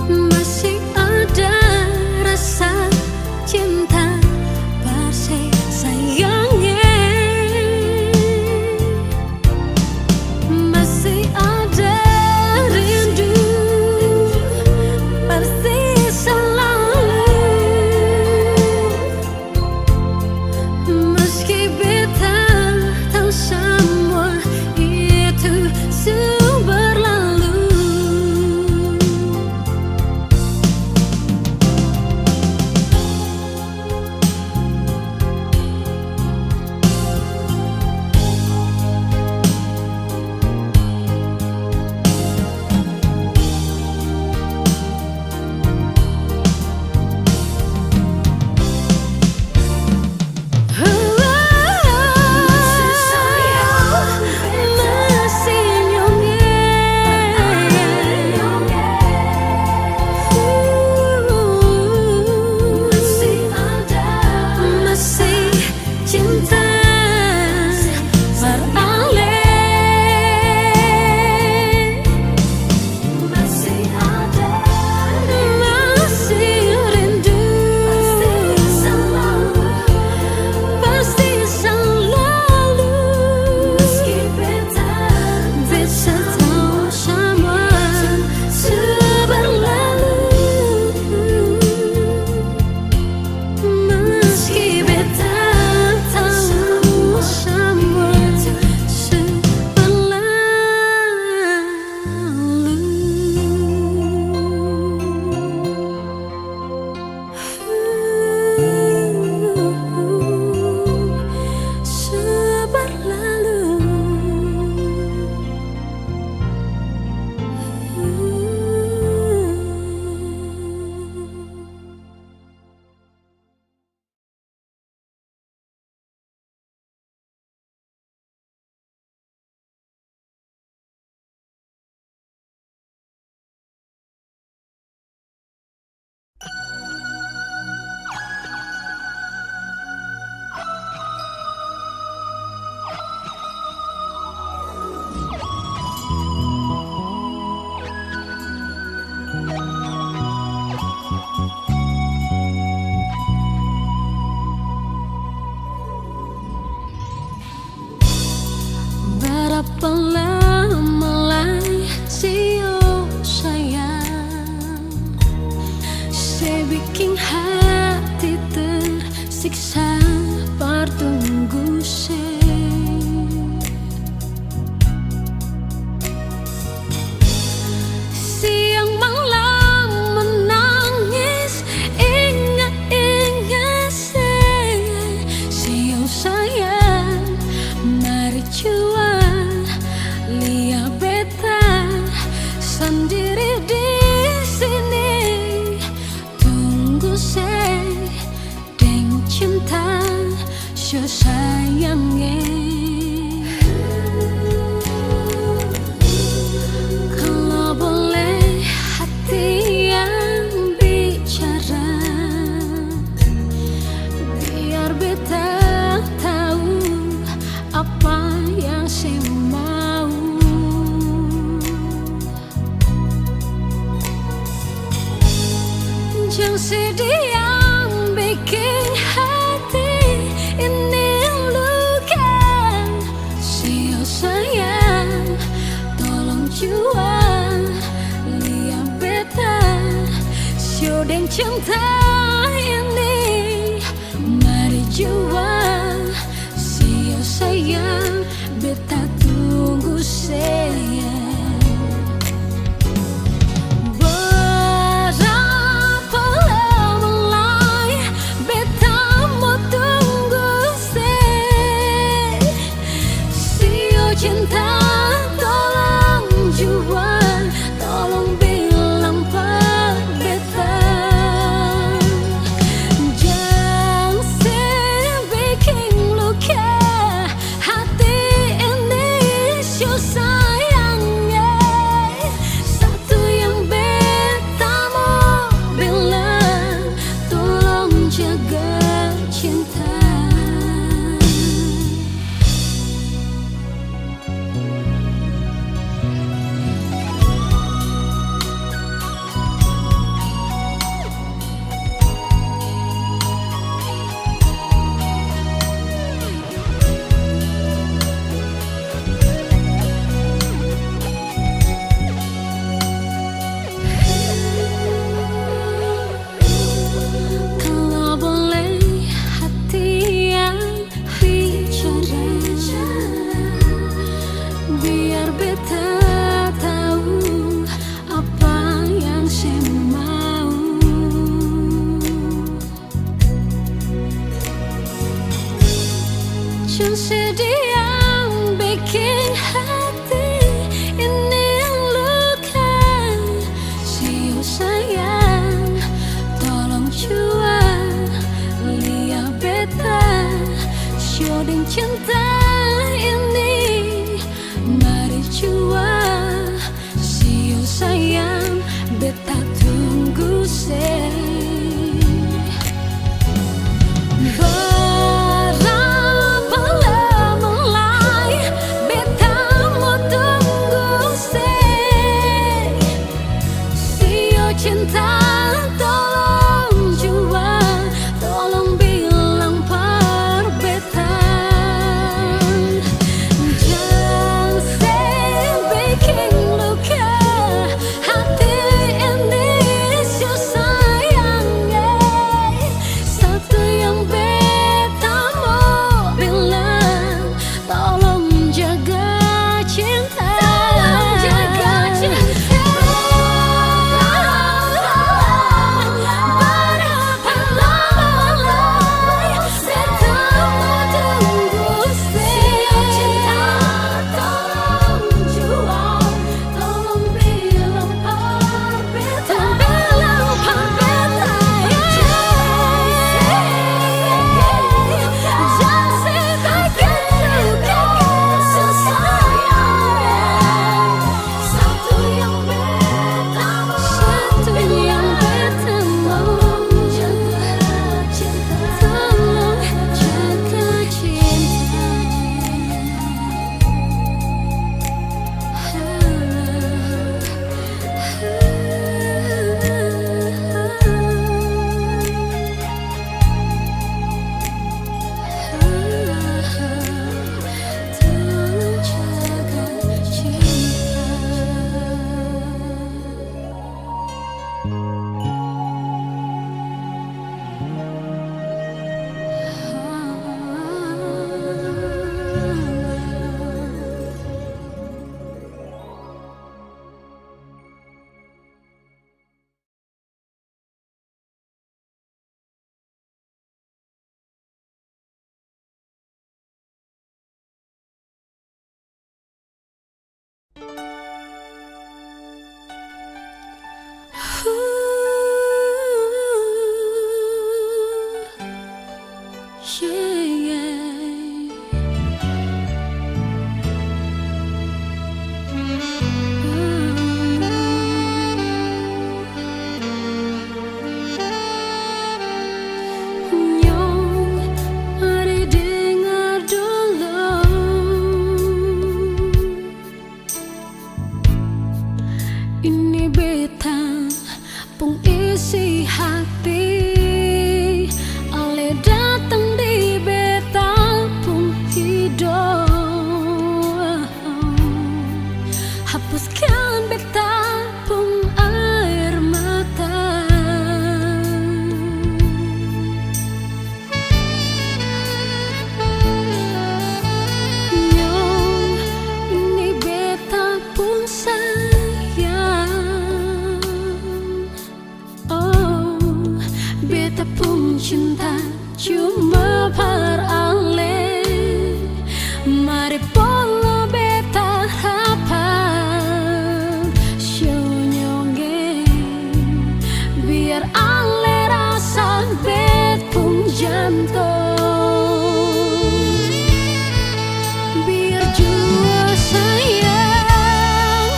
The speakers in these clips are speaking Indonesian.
Masih ada rasa cinta bersih siksa bertunggu siang malam menangis ingat-ingat siang sayang mari cuan lihat beta sendiri di sini tunggu deng cinta sayangnya. Kalau boleh hati yang bicara, biar beta tahu apa yang saya mau. Jangan sedih yang bikin hati ini luka. Sio sayang, tolong jual lihat beta. Sio deng cinta ini mari jual. Sio sayang, beta tunggu sayang. Cinta tolong jual, tolong bilang pada beta. Jangan bikin luka hati ini sio sayangnya. Satu yang beta mau bilang, tolong jaga cinta. Biar beta tahu apa yang saya mau. Jangan sedih yang bikin hati ini luka. Sio sayang, tolong jual lihat beta. Sio deng cinta ini mari jual. Sio sayang, beta tunggu berapa lama lagi beta mau tunggu Sio cinta tolong jual, tolong bilang pada beta. Jangan bikin luka hati ini Ini beta pung isi hati, ale datang di beta pung hidup, hapuskan beta pung air mata. Nyong, ini beta pun sayang, oh beta pun cinta cuma perale. Mari polo beta harapan syonyonge, biar ale rasa bet pun jantung, biar jua sayang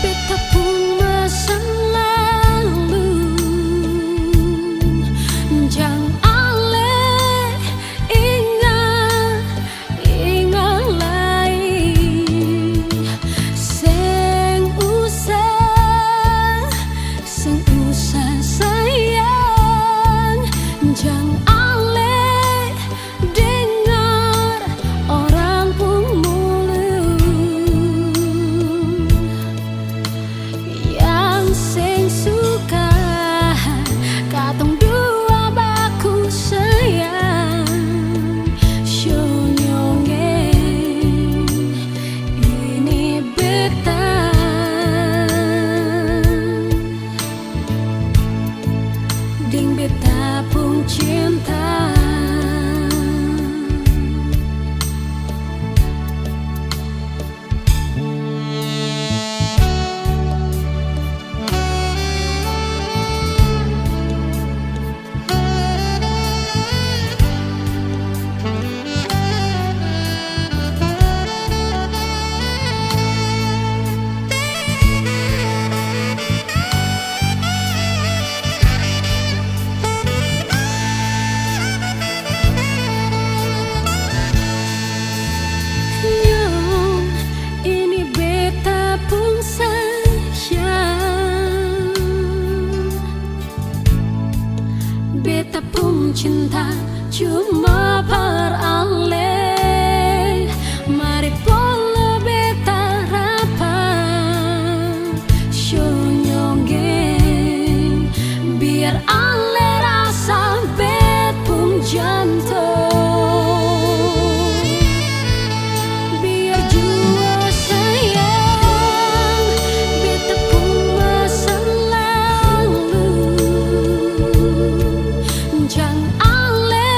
beta pun masa lalu. Jangan ale ingat lagi, seng usah sayang. Jangan ale dengar orang pun mulut yang seng suka katong dua baku sayang. Syonyonge, ini beta ding beta pun cinta. Nyong, ini beta pun sayang, beta pun cinta cuma perale. Mari polo beta harapan syonyonge, biar ale rasa bet pun jantung, biar jua sayang beta pun masa lalu. Jangan ale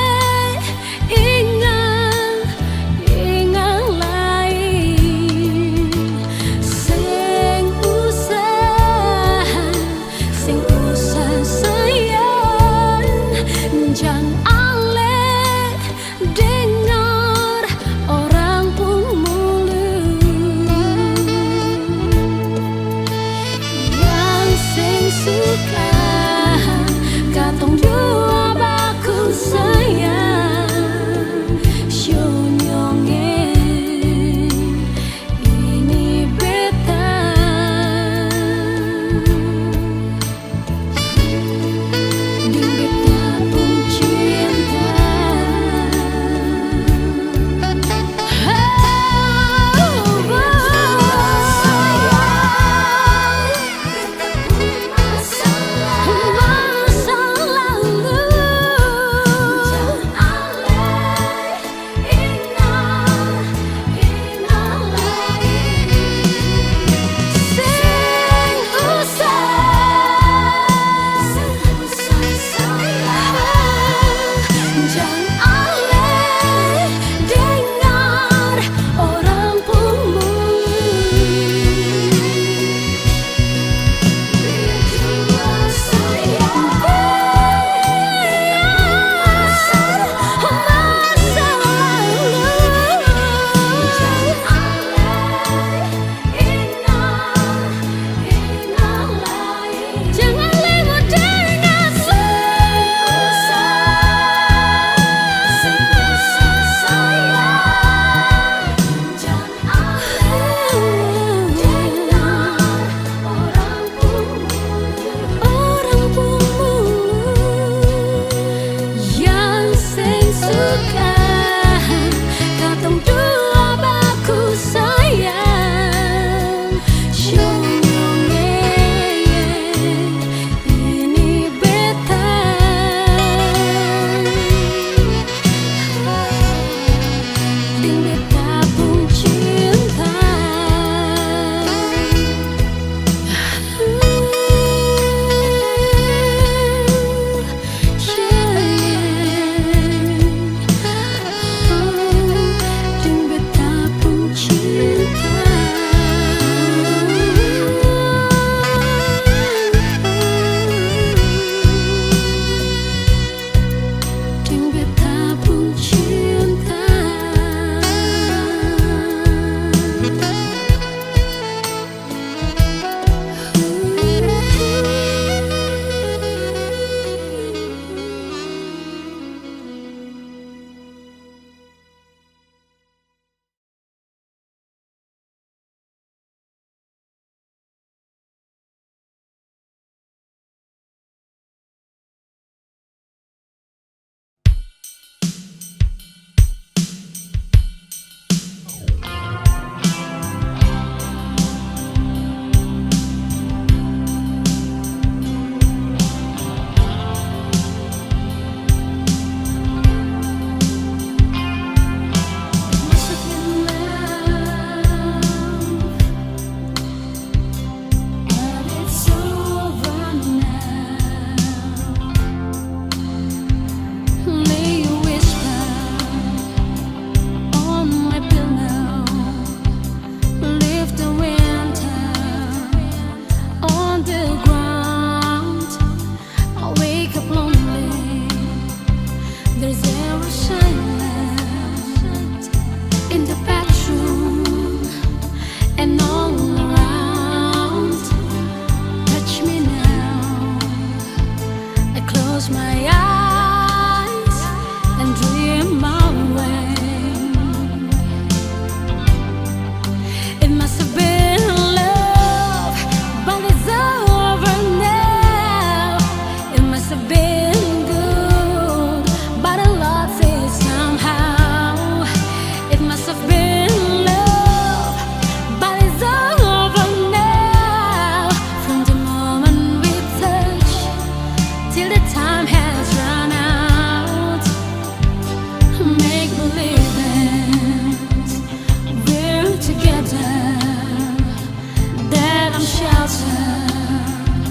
I'm sheltered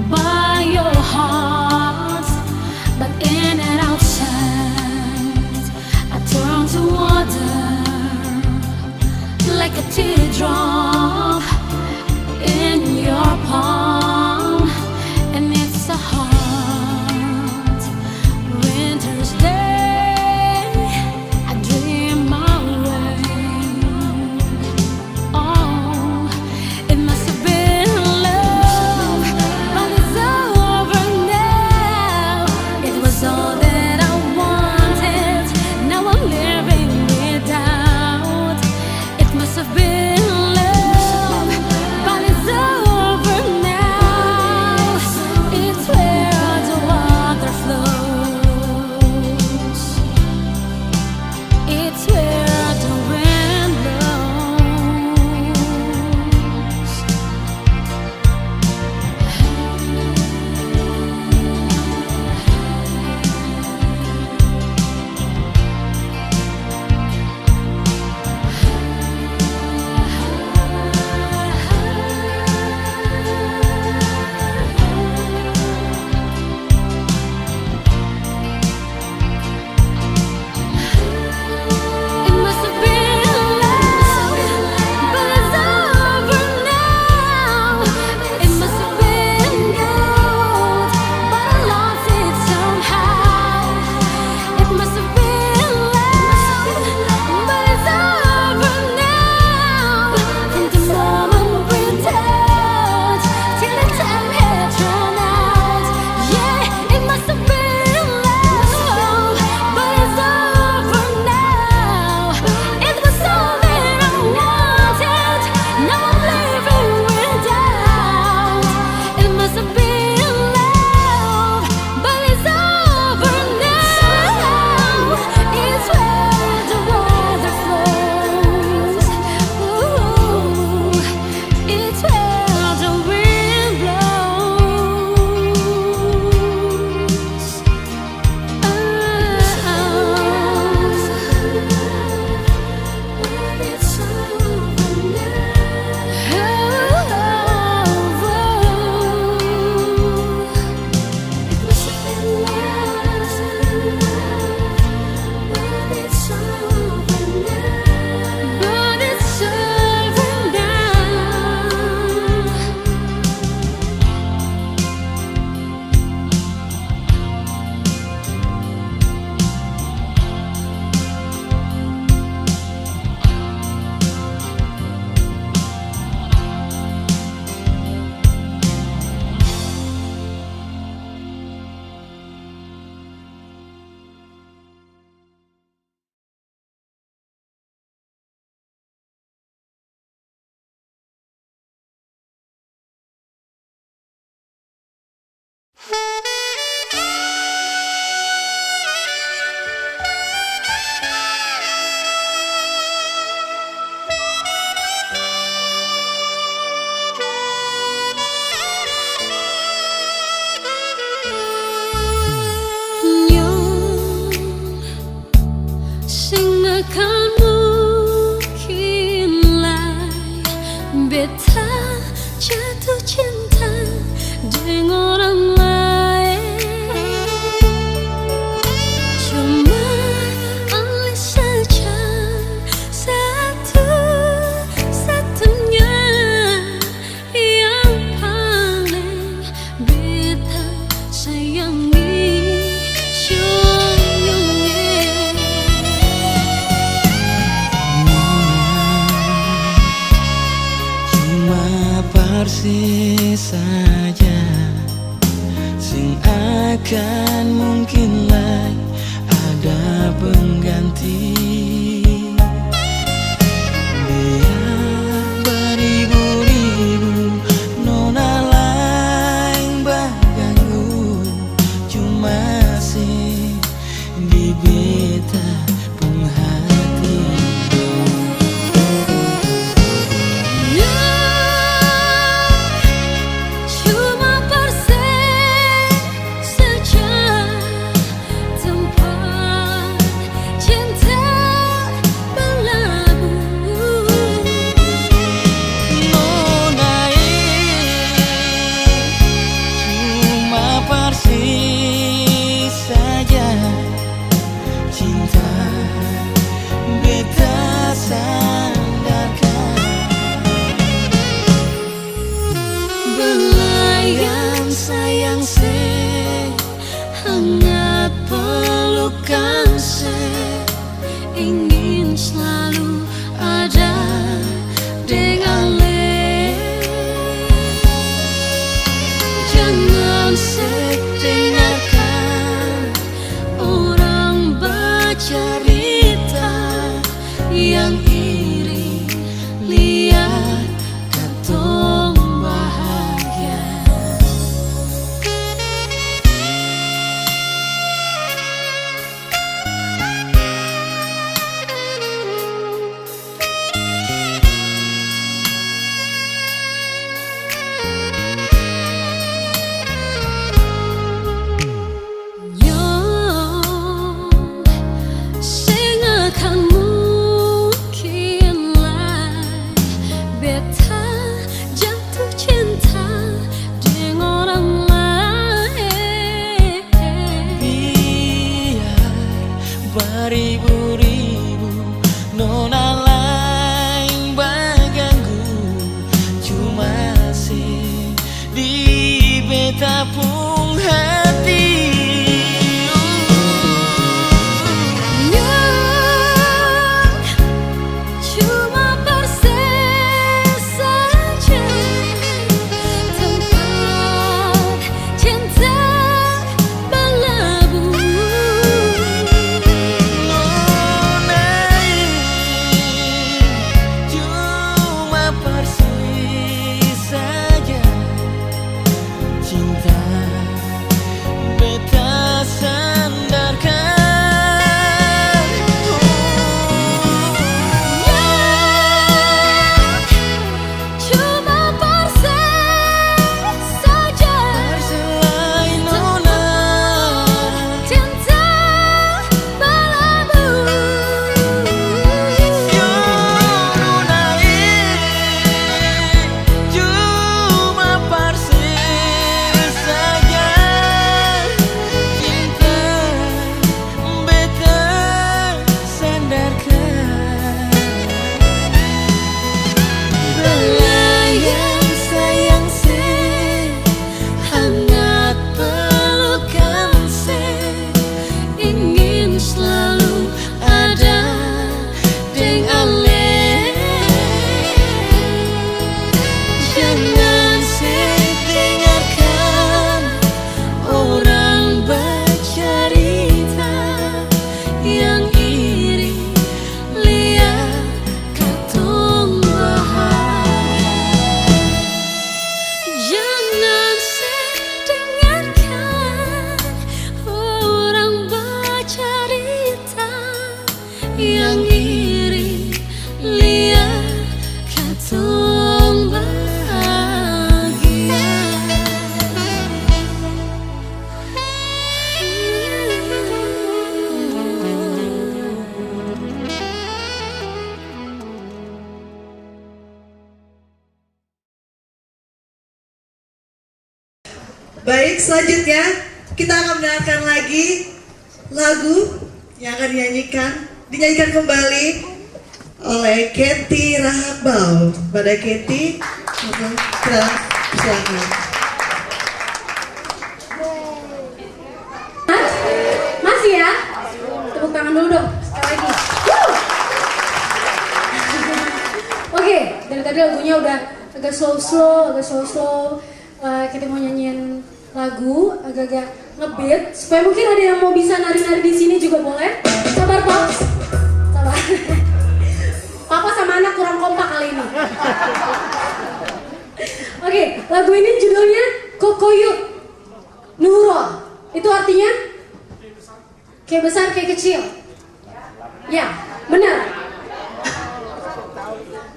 by your heart, but in and outside I turn to water like a teardrop in your palm, and it's a hard winter's day. I dream away. Oh, it must have been love, but it's over now. It was all that I wanted. Now I'm living without. It must have been love, but it's over now. It's where the water flows. It's where the wind blows. It must have been love, but it's over now. It must have been gold, but I lost it somehow. It must have been love, but it's over now. From the moment we touched till the time had run out. Yeah, it must have been love, but it's over now. It was all that I wanted. Now I'm living without. It must have been love, but it's over now. It's where the water flows. Ooh, it's where the wind blows. It's over sing akan mungkinlah beta jatuh cinta dengan orang lain. Cuma oleh saja satu-satunya yang paling beta sayangi. Persis saja sing akan mungkinlah ada pengganti. Biar beribu-ribu nona lain baganggu, cuma sih di beta pun hati. Cuma persis saja tempat cinta tapung hati. Cuma persis saja tempat cinta berlabuh. Cuma persis saja cinta beta sandarkan. Cuma persis saja Selain nona cinta berlabuh. cuma persis saja cinta beta sandarkan. Belayang sayang se, Hangat pelukan se, ingin selalu ada dengan ale. jangan se dengarkan orang bercerita yang iri lihat katong bahagia. Jangan dengarkan orang bercerita yang iri lihat katong bahagia. Baik, selanjutnya kita akan mendengarkan lagi lagu yang akan dinyanyikan kembali oleh Kety Rahakbau. Pada Kety, kita silakan. Masih ya? Tepuk tangan dulu dong, sekali lagi. Oke, dari tadi lagunya udah agak slow. Kita mau nyanyiin lagu agak-agak ngebeat supaya mungkin ada yang mau bisa nari-nari di sini juga boleh. Sabar, Pops. Sabar. Papa sama anak kurang kompak kali ini. Oke, lagu ini judulnya Kokoyut Nuro. Itu artinya kayak besar, kayak kecil. Ya, benar.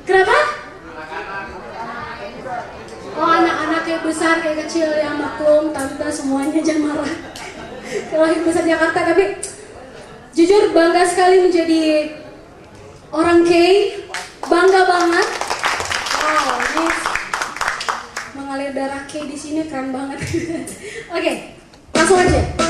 Kenapa? Oh, anak-anak kayak besar, kayak kecil, yang maklum, tante semuanya jangan marah. Lahir besar Jakarta, tapi jujur bangga sekali menjadi orang K, bangga banget. Wow, ini mengalir darah K di sini keren banget. Oke, langsung aja.